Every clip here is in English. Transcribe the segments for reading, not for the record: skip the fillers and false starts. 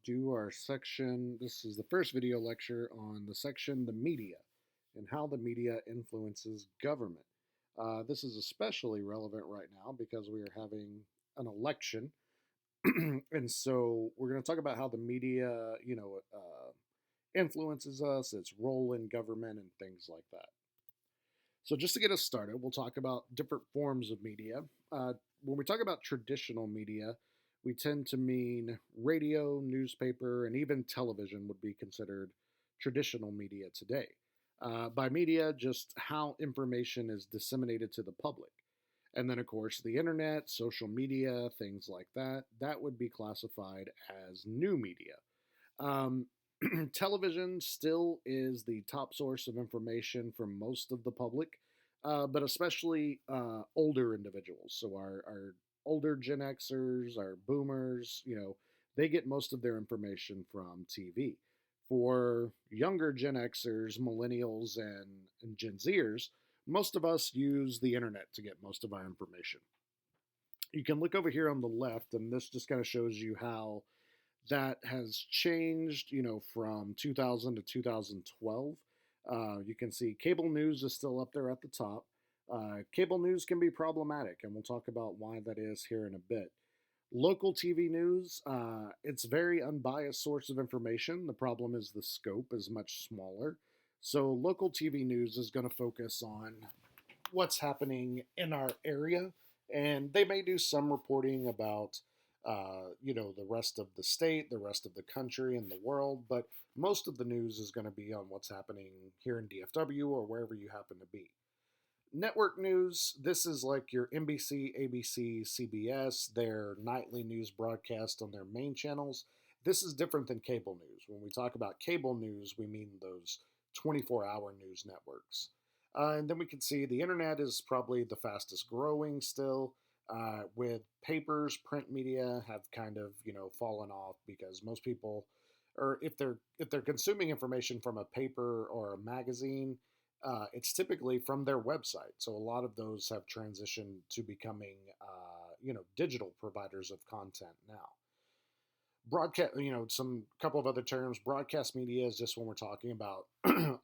do our section. This is the first video lecture on the section, the media, and how the media influences government. This is especially relevant right now because we are having an election. And so we're going to talk about how the media, influences us, its role in government, and things like that. So, just to get us started, we'll talk about different forms of media. When we talk about traditional media, we tend to mean radio, newspaper, and even television would be considered traditional media today. By media, just how information is disseminated to the public. And then, of course, the internet, social media, things like that, that would be classified as new media. Um, Television still is the top source of information for most of the public, but especially older individuals. So our older Gen Xers, our boomers, they get most of their information from TV. For younger Gen Xers, millennials, and Gen Zers, most of us use the internet to get most of our information. You can look over here on the left, and this just kind of shows you how that has changed, from 2000 to 2012. You can see cable news is still up there at the top. Cable news can be problematic, and we'll talk about why that is here in a bit. Local TV news, it's a very unbiased source of information. The problem is the scope is much smaller. So local TV news is going to focus on what's happening in our area, and they may do some reporting about the rest of the state, the rest of the country, and the world, but most of the news is going to be on what's happening here in DFW or wherever you happen to be. Network news, this is like your NBC, ABC, CBS, their nightly news broadcast on their main channels. This is different than cable news. When we talk about cable news, we mean those 24-hour news networks. And then we can see the internet is probably the fastest growing still. With papers, print media have kind of fallen off because most people, or if they're consuming information from a paper or a magazine, it's typically from their website. So a lot of those have transitioned to becoming digital providers of content now. Broadcast, some couple of other terms. Broadcast media is just when we're talking about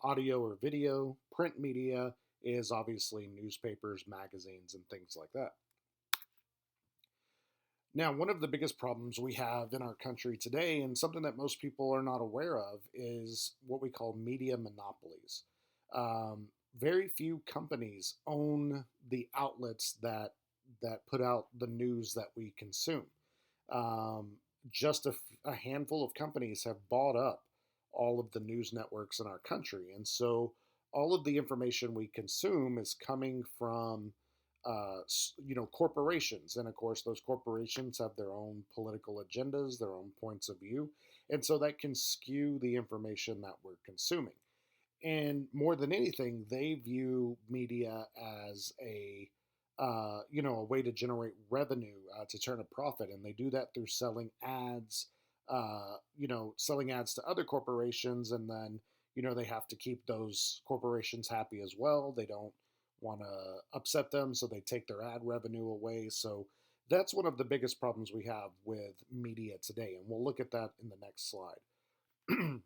audio or video. Print media is obviously newspapers, magazines, and things like that. Now, one of the biggest problems we have in our country today, and something that most people are not aware of, is what we call media monopolies. Very few companies own the outlets that put out the news that we consume. Just a handful of companies have bought up all of the news networks in our country, and so all of the information we consume is coming from corporations. And of course, those corporations have their own political agendas, their own points of view. And so that can skew the information that we're consuming. And more than anything, they view media as a way to generate revenue, to turn a profit. And they do that through selling ads, selling ads to other corporations. And then, they have to keep those corporations happy as well. They don't want to upset them, so they take their ad revenue away. So that's one of the biggest problems we have with media today, and we'll look at that in the next slide.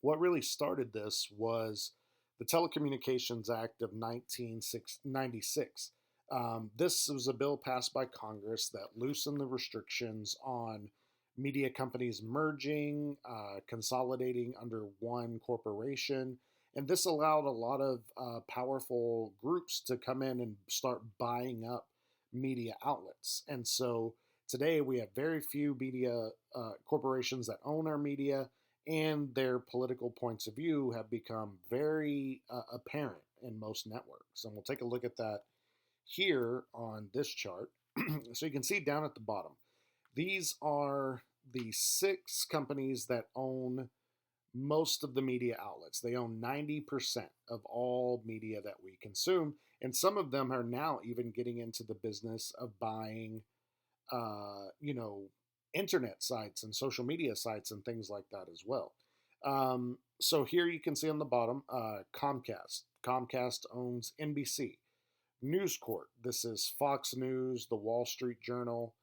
What really started this was the Telecommunications Act of 1996. This was a bill passed by Congress that loosened the restrictions on media companies merging, consolidating under one corporation. And this allowed a lot of powerful groups to come in and start buying up media outlets. And so today we have very few media corporations that own our media, and their political points of view have become very apparent in most networks. And we'll take a look at that here on this chart. So you can see down at the bottom, these are the 6 companies that own most of the media outlets. They own 90% of all media that we consume, and some of them are now even getting into the business of buying, internet sites and social media sites and things like that as well. So here you can see on the bottom, Comcast. Comcast owns NBC. News Corp. This is Fox News, The Wall Street Journal,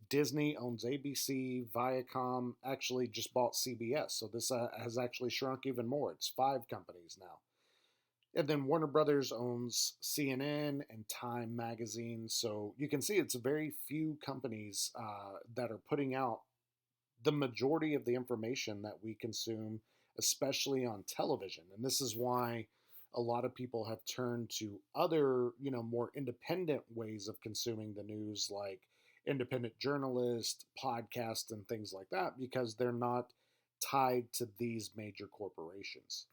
Disney owns ABC. Viacom actually just bought CBS. So this has actually shrunk even more. It's 5 companies now. And then Warner Brothers owns CNN and Time Magazine. So you can see it's very few companies that are putting out the majority of the information that we consume, especially on television. And this is why a lot of people have turned to other, more independent ways of consuming the news, like independent journalists, podcasts, and things like that, because they're not tied to these major corporations.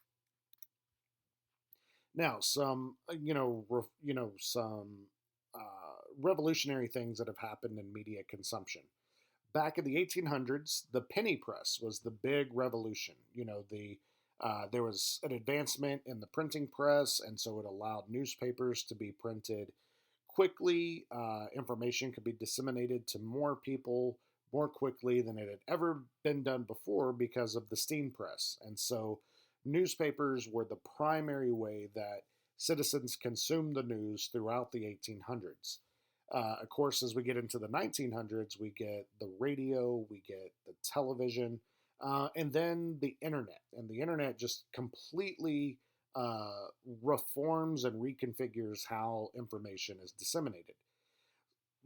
Now, some, some revolutionary things that have happened in media consumption. Back in the 1800s, the penny press was the big revolution. There was an advancement in the printing press, and so it allowed newspapers to be printed quickly. Information could be disseminated to more people more quickly than it had ever been done before because of the steam press. And so newspapers were the primary way that citizens consumed the news throughout the 1800s. Of course, as we get into the 1900s, we get the radio, we get the television, and then the internet. And the internet just completely reforms and reconfigures how information is disseminated.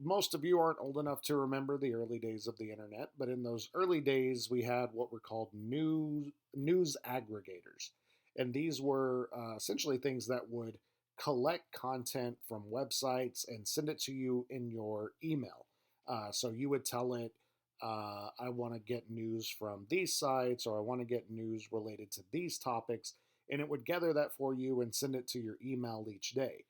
Most of you aren't old enough to remember the early days of the internet, but in those early days, we had what were called news aggregators. And these were essentially things that would collect content from websites and send it to you in your email. So you would tell it, I want to get news from these sites, or I want to get news related to these topics, and it would gather that for you and send it to your email each day.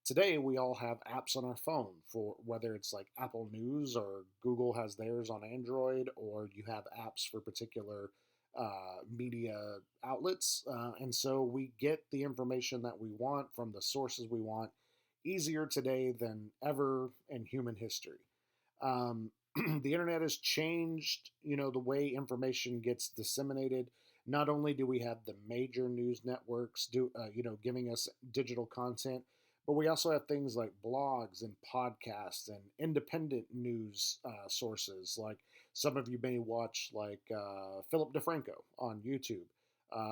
Today, we all have apps on our phone for whether it's like Apple News or Google has theirs on Android, or you have apps for particular media outlets. And so we get the information that we want from the sources we want easier today than ever in human history. The internet has changed, the way information gets disseminated. Not only do we have the major news networks giving us digital content, but we also have things like blogs and podcasts and independent news sources. Like some of you may watch, like Philip DeFranco on YouTube,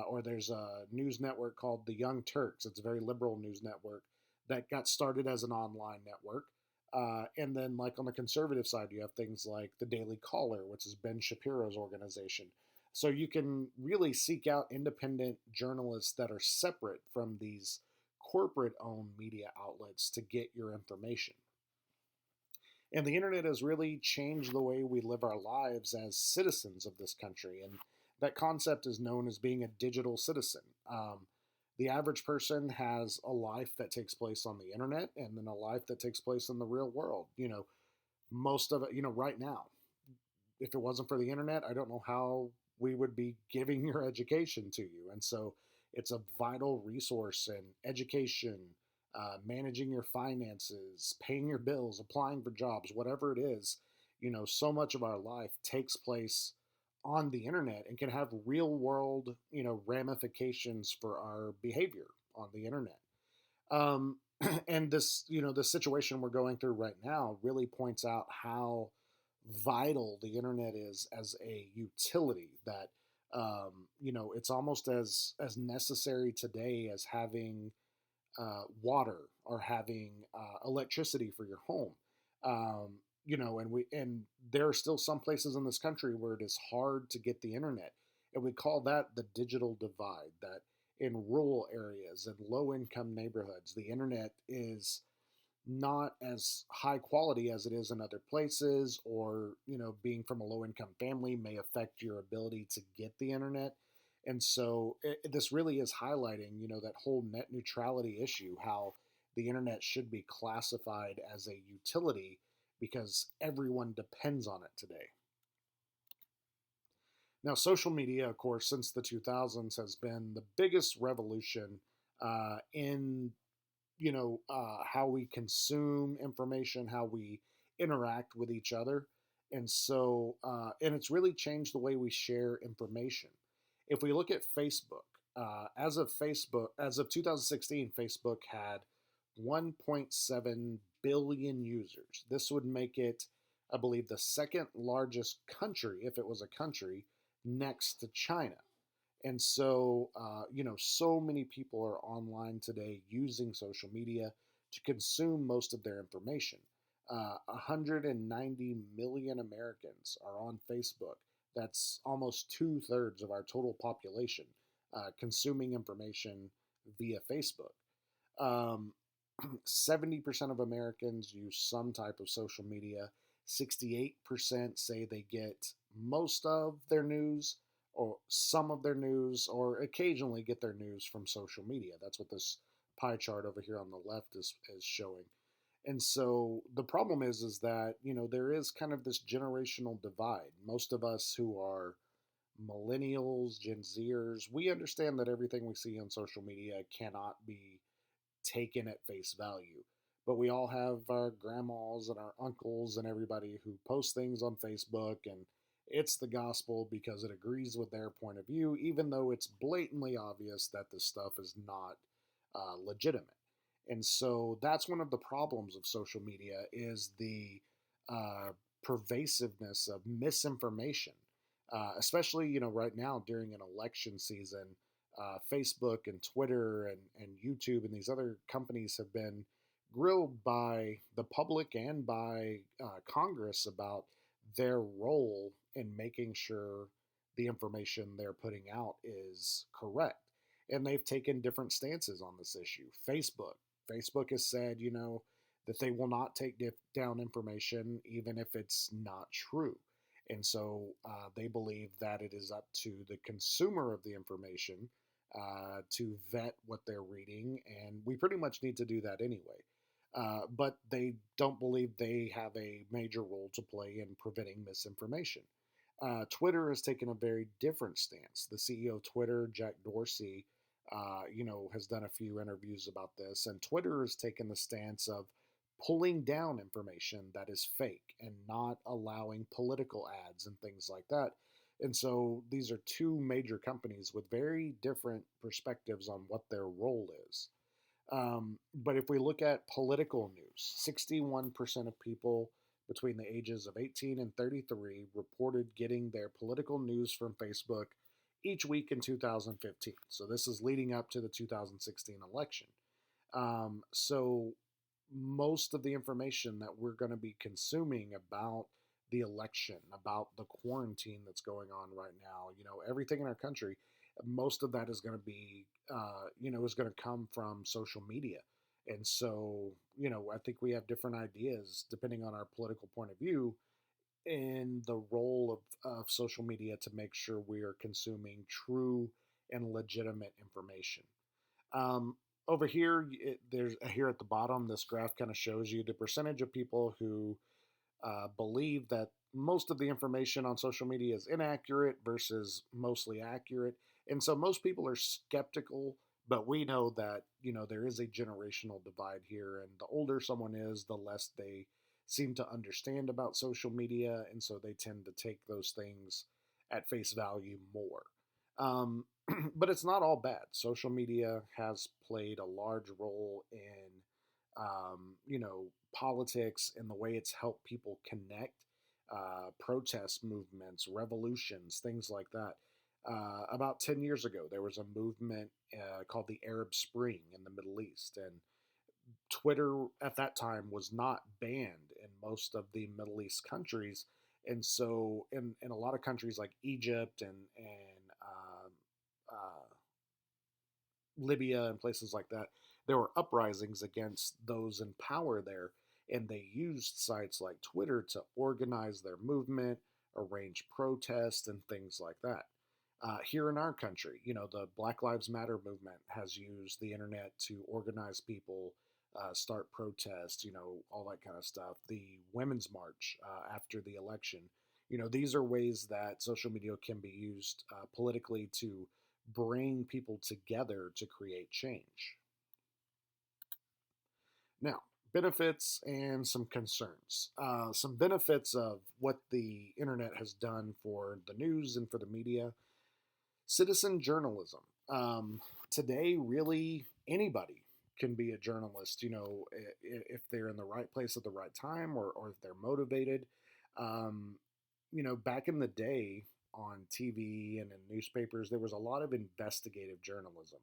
or there's a news network called the Young Turks. It's a very liberal news network that got started as an online network. And then, like on the conservative side, you have things like the Daily Caller, which is Ben Shapiro's organization. So you can really seek out independent journalists that are separate from these corporate-owned media outlets to get your information. And the internet has really changed the way we live our lives as citizens of this country. And that concept is known as being a digital citizen. The average person has a life that takes place on the internet and then a life that takes place in the real world. Most of it, right now, if it wasn't for the internet, I don't know how we would be giving your education to you. And so it's a vital resource in education, managing your finances, paying your bills, applying for jobs, whatever it is. So much of our life takes place on the internet and can have real world, ramifications for our behavior on the internet. And this, the situation we're going through right now really points out how vital the internet is as a utility that, it's almost as necessary today as having water or having electricity for your home. And there are still some places in this country where it is hard to get the internet, and we call that the digital divide. That in rural areas and low income neighborhoods, the internet is not as high quality as it is in other places, or being from a low income family may affect your ability to get the internet. And so this really is highlighting that whole net neutrality issue, how the internet should be classified as a utility because everyone depends on it today. Now, social media, of course, since the 2000s has been the biggest revolution in how we consume information, how we interact with each other. And so, and it's really changed the way we share information. If we look at Facebook, as of 2016, Facebook had 1.7 billion users. This would make it I believe, the second largest country, if it was a country, next to China. And so, so many people are online today using social media to consume most of their information. 190 million Americans are on Facebook. That's almost two-thirds of our total population consuming information via Facebook. Um, 70% of Americans use some type of social media. 68% say they get most of their news or some of their news or occasionally get their news from social media. That's what this pie chart over here on the left is showing. And so the problem is that, there is kind of this generational divide. Most of us who are millennials, Gen Zers, we understand that everything we see on social media cannot be taken at face value. But we all have our grandmas and our uncles and everybody who post things on Facebook, and it's the gospel because it agrees with their point of view, even though it's blatantly obvious that this stuff is not legitimate. And so that's one of the problems of social media is the uh, pervasiveness of misinformation, especially right now during an election season. Facebook and Twitter and YouTube and these other companies have been grilled by the public and by Congress about their role in making sure the information they're putting out is correct. And they've taken different stances on this issue. Facebook has said, that they will not take down information even if it's not true. And so they believe that it is up to the consumer of the information to vet what they're reading, and we pretty much need to do that anyway. But they don't believe they have a major role to play in preventing misinformation. Twitter has taken a very different stance. The CEO of Twitter, Jack Dorsey, has done a few interviews about this, and Twitter has taken the stance of pulling down information that is fake and not allowing political ads and things like that. And so these are two major companies with very different perspectives on what their role is. But if we look at political news, 61% of people between the ages of 18 and 33 reported getting their political news from Facebook each week in 2015. So this is leading up to the 2016 election. So most of the information that we're going to be consuming about the election, about the quarantine that's going on right now, everything in our country, most of that is going to be, is going to come from social media. And so, I think we have different ideas depending on our political point of view in the role of social media to make sure we are consuming true and legitimate information. Over here, there's here at the bottom, this graph kind of shows you the percentage of people who believe that most of the information on social media is inaccurate versus mostly accurate. And so most people are skeptical, but we know that, there is a generational divide here. And the older someone is, the less they seem to understand about social media. And so they tend to take those things at face value more. Um, but it's not all bad. Social media has played a large role in, politics and the way it's helped people connect, protest movements, revolutions, things like that. About 10 years ago, there was a movement called the Arab Spring in the Middle East. And Twitter at that time was not banned in most of the Middle East countries. And so, in a lot of countries like Egypt and Libya and places like that, there were uprisings against those in power there, and they used sites like Twitter to organize their movement, arrange protests, and things like that. Here in our country, the Black Lives Matter movement has used the internet to organize people, start protests, all that kind of stuff. The Women's March after the election, these are ways that social media can be used politically to bring people together to create change. Now, benefits and some concerns. Some benefits of what the internet has done for the news and for the media. Citizen journalism. Today, really, anybody can be a journalist, if they're in the right place at the right time or if they're motivated. Um, Back in the day on TV and in newspapers, there was a lot of investigative journalism.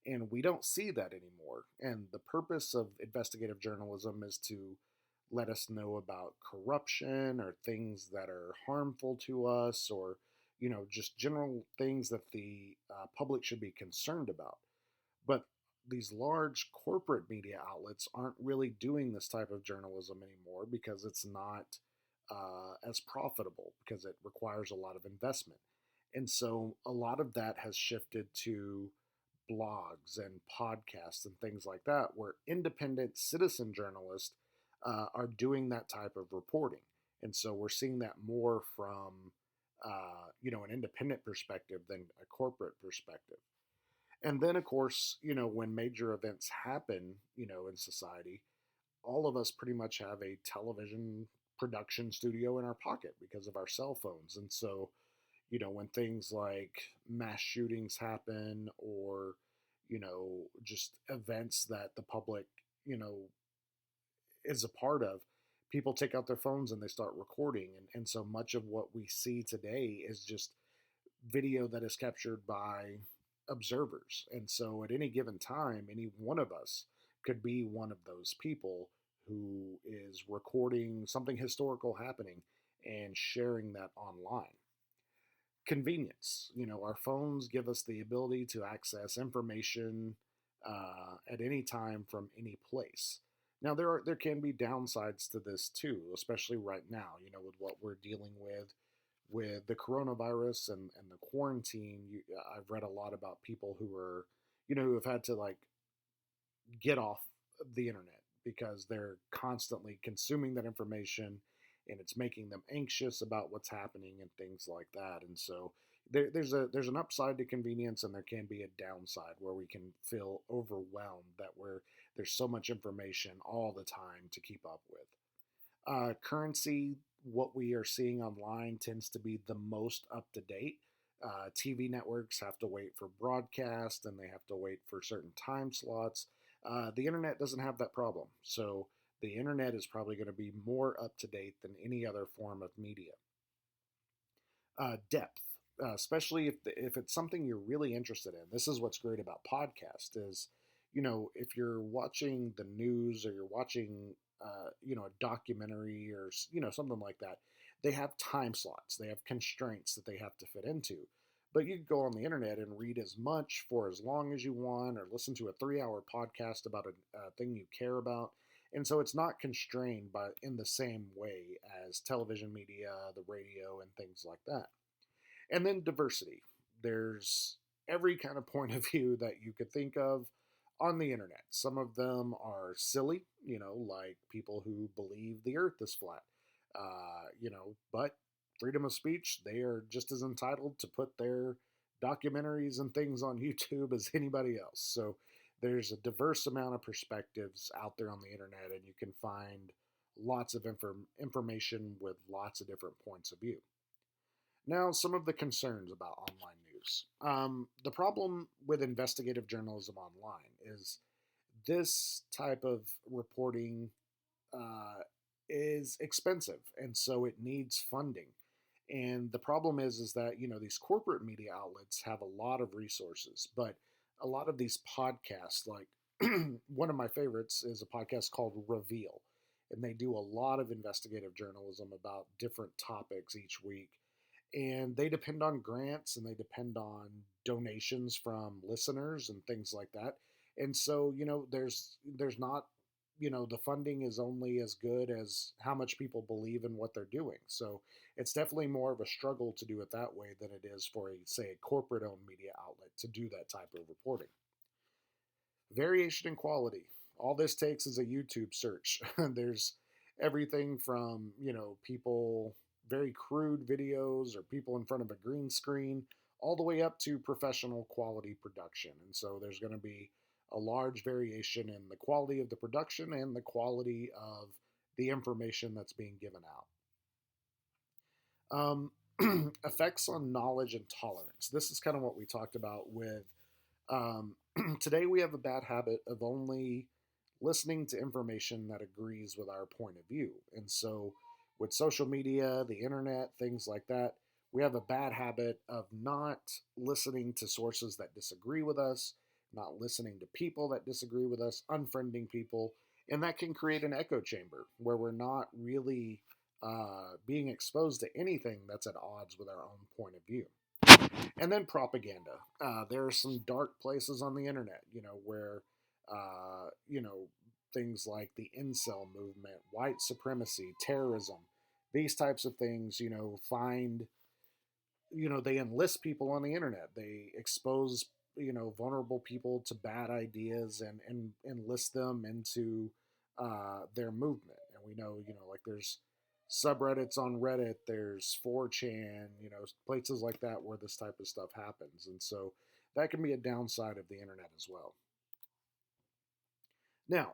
And we don't see that anymore. And the purpose of investigative journalism is to let us know about corruption or things that are harmful to us, or just general things that the public should be concerned about. But these large corporate media outlets aren't really doing this type of journalism anymore because it's not as profitable, because it requires a lot of investment. And so a lot of that has shifted to blogs and podcasts and things like that, where independent citizen journalists are doing that type of reporting. And so we're seeing that more from, an independent perspective than a corporate perspective. And then, of course, when major events happen, in society, all of us pretty much have a television production studio in our pocket because of our cell phones. And so, when things like mass shootings happen, or, just events that the public, is a part of, people take out their phones and they start recording. And so much of what we see today is just video that is captured by observers. And so at any given time, any one of us could be one of those people who is recording something historical happening and sharing that online. Convenience. Our phones give us the ability to access information at any time from any place. Now there can be downsides to this too, especially right now. With what we're dealing with the coronavirus and the quarantine. I've read a lot about people who are, who have had to like get off the internet because they're constantly consuming that information, and it's making them anxious about what's happening and things like that. And so there's an upside to convenience, and there can be a downside where we can feel overwhelmed that there's so much information all the time to keep up with. Currency, what we are seeing online tends to be the most up to date. TV networks have to wait for broadcast, and they have to wait for certain time slots. The internet doesn't have that problem. So the internet is probably going to be more up to date than any other form of media. Depth, especially if it's something you're really interested in. This is what's great about podcast is, if you're watching the news, or you're watching, a documentary, or something like that, they have time slots, they have constraints that they have to fit into. But you can go on the internet and read as much for as long as you want, or listen to a 3-hour podcast about a thing you care about. And so it's not constrained by in the same way as television media, the radio, and things like that. And then diversity. There's every kind of point of view that you could think of on the internet. Some of them are silly, like people who believe the earth is flat. But freedom of speech, they are just as entitled to put their documentaries and things on YouTube as anybody else. So there's a diverse amount of perspectives out there on the internet, and you can find lots of information with lots of different points of view. Now, some of the concerns about online news. The problem with investigative journalism online is this type of reporting is expensive, and so it needs funding. And the problem is that these corporate media outlets have a lot of resources, but a lot of these podcasts, like one of my favorites is a podcast called Reveal, and they do a lot of investigative journalism about different topics each week, and they depend on grants, and they depend on donations from listeners and things like that. And so there's not, the funding is only as good as how much people believe in what they're doing. So it's definitely more of a struggle to do it that way than it is for a corporate owned media outlet to do that type of reporting. Variation in quality. All this takes is a YouTube search. There's everything from, people, very crude videos, or people in front of a green screen, all the way up to professional quality production. And so there's going to be a large variation in the quality of the production and the quality of the information that's being given out. Effects on knowledge and tolerance. This is kind of what we talked about with today. We have a bad habit of only listening to information that agrees with our point of view. And so with social media, the internet, things like that, we have a bad habit of not listening to sources that disagree with us, not listening to people that disagree with us, unfriending people, and that can create an echo chamber where we're not really being exposed to anything that's at odds with our own point of view. And then propaganda. There are some dark places on the internet, where, things like the incel movement, white supremacy, terrorism, these types of things, they enlist people on the internet. They expose, vulnerable people to bad ideas and enlist them into their movement. And we know, like there's subreddits on Reddit, there's 4chan, places like that where this type of stuff happens. And so that can be a downside of the internet as well. Now,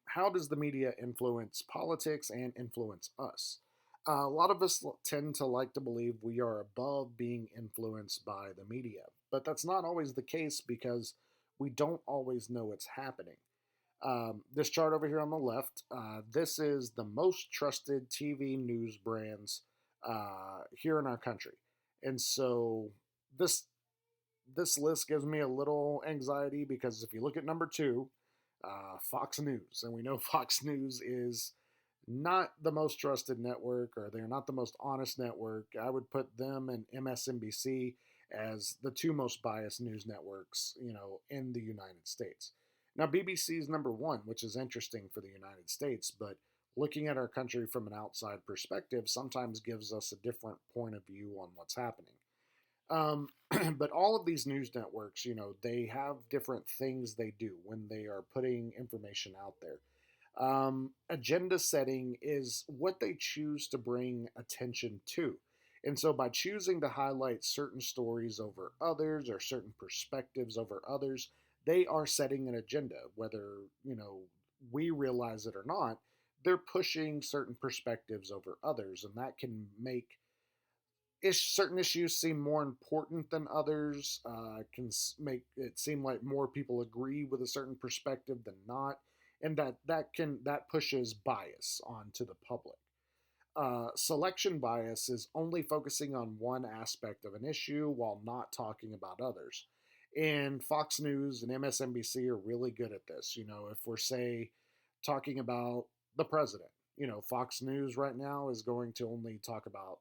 how does the media influence politics and influence us? A lot of us tend to like to believe we are above being influenced by the media, but that's not always the case because we don't always know what's happening. This chart over here on the left, this is the most trusted TV news brands here in our country, and so this this list gives me a little anxiety because if you look at number two, Fox News, and we know Fox News is not the most trusted network, or they're not the most honest network. I would put them and MSNBC as the two most biased news networks, in the United States. Now, BBC is number one, which is interesting for the United States, but looking at our country from an outside perspective sometimes gives us a different point of view on what's happening. Um, but all of these news networks, they have different things they do when they are putting information out there. Agenda setting is what they choose to bring attention to. And so by choosing to highlight certain stories over others or certain perspectives over others, they are setting an agenda, whether, we realize it or not. They're pushing certain perspectives over others, and that can make certain issues seem more important than others, can make it seem like more people agree with a certain perspective than not, and that pushes bias onto the public. Selection bias is only focusing on one aspect of an issue while not talking about others. And Fox News and MSNBC are really good at this. If we're, say, talking about the president, Fox News right now is going to only talk about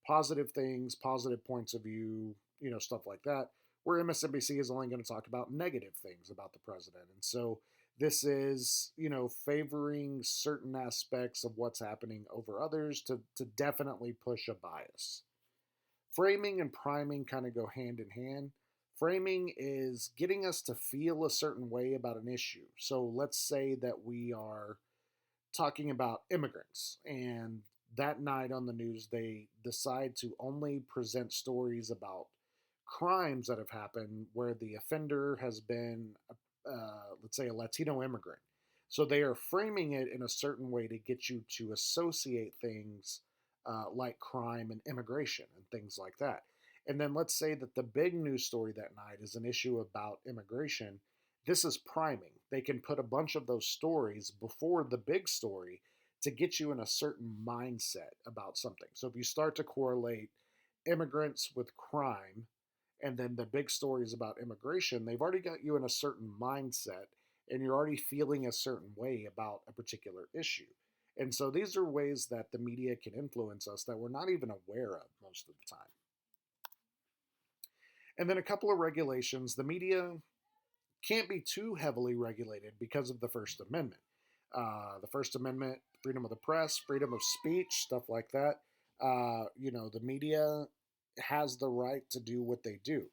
positive things, positive points of view, stuff like that, where MSNBC is only going to talk about negative things about the president. And so this is, favoring certain aspects of what's happening over others to definitely push a bias. Framing and priming kind of go hand in hand. Framing is getting us to feel a certain way about an issue. So let's say that we are talking about immigrants, and that night on the news, they decide to only present stories about crimes that have happened where the offender has been, let's say, a Latino immigrant. So they are framing it in a certain way to get you to associate things like crime and immigration and things like that. And then let's say that the big news story that night is an issue about immigration. This is priming. They can put a bunch of those stories before the big story to get you in a certain mindset about something. So if you start to correlate immigrants with crime, and then the big stories about immigration, they've already got you in a certain mindset, and you're already feeling a certain way about a particular issue. And so these are ways that the media can influence us that we're not even aware of most of the time. And then a couple of regulations. The media can't be too heavily regulated because of the First Amendment. The First Amendment, freedom of the press, freedom of speech, stuff like that. The media has the right to do what they do.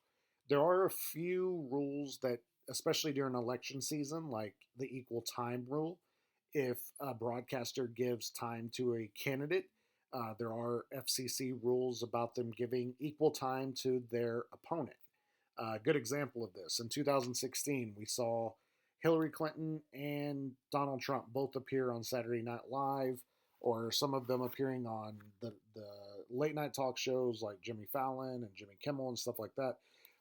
There are a few rules that, especially during election season, like the equal time rule. If a broadcaster gives time to a candidate, there are FCC rules about them giving equal time to their opponent. A good example of this, in 2016, we saw Hillary Clinton and Donald Trump both appear on Saturday Night Live, or some of them appearing on the late night talk shows like Jimmy Fallon and Jimmy Kimmel and stuff like that.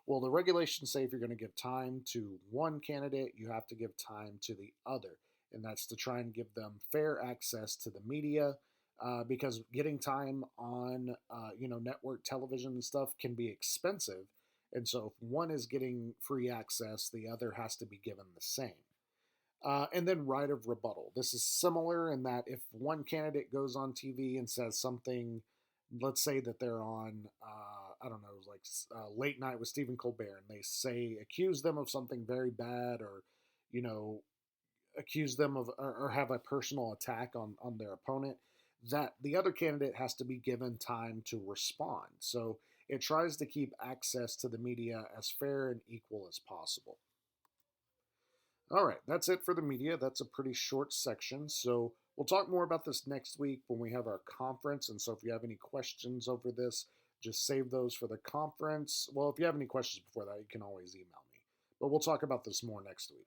Well, the regulations say if you're going to give time to one candidate, you have to give time to the other. And that's to try and give them fair access to the media, because getting time on network television and stuff can be expensive, and so if one is getting free access, the other has to be given the same. And then right of rebuttal. This is similar in that if one candidate goes on TV and says something, let's say that they're on, I don't know, like late night with Stephen Colbert, and they say, accuse them of something very bad, or, you know, accuse them of, or have a personal attack on their opponent, that the other candidate has to be given time to respond. So it tries to keep access to the media as fair and equal as possible. All right, that's it for the media. That's a pretty short section. So we'll talk more about this next week when we have our conference. And so if you have any questions over this, just save those for the conference. Well, if you have any questions before that, you can always email me. But we'll talk about this more next week.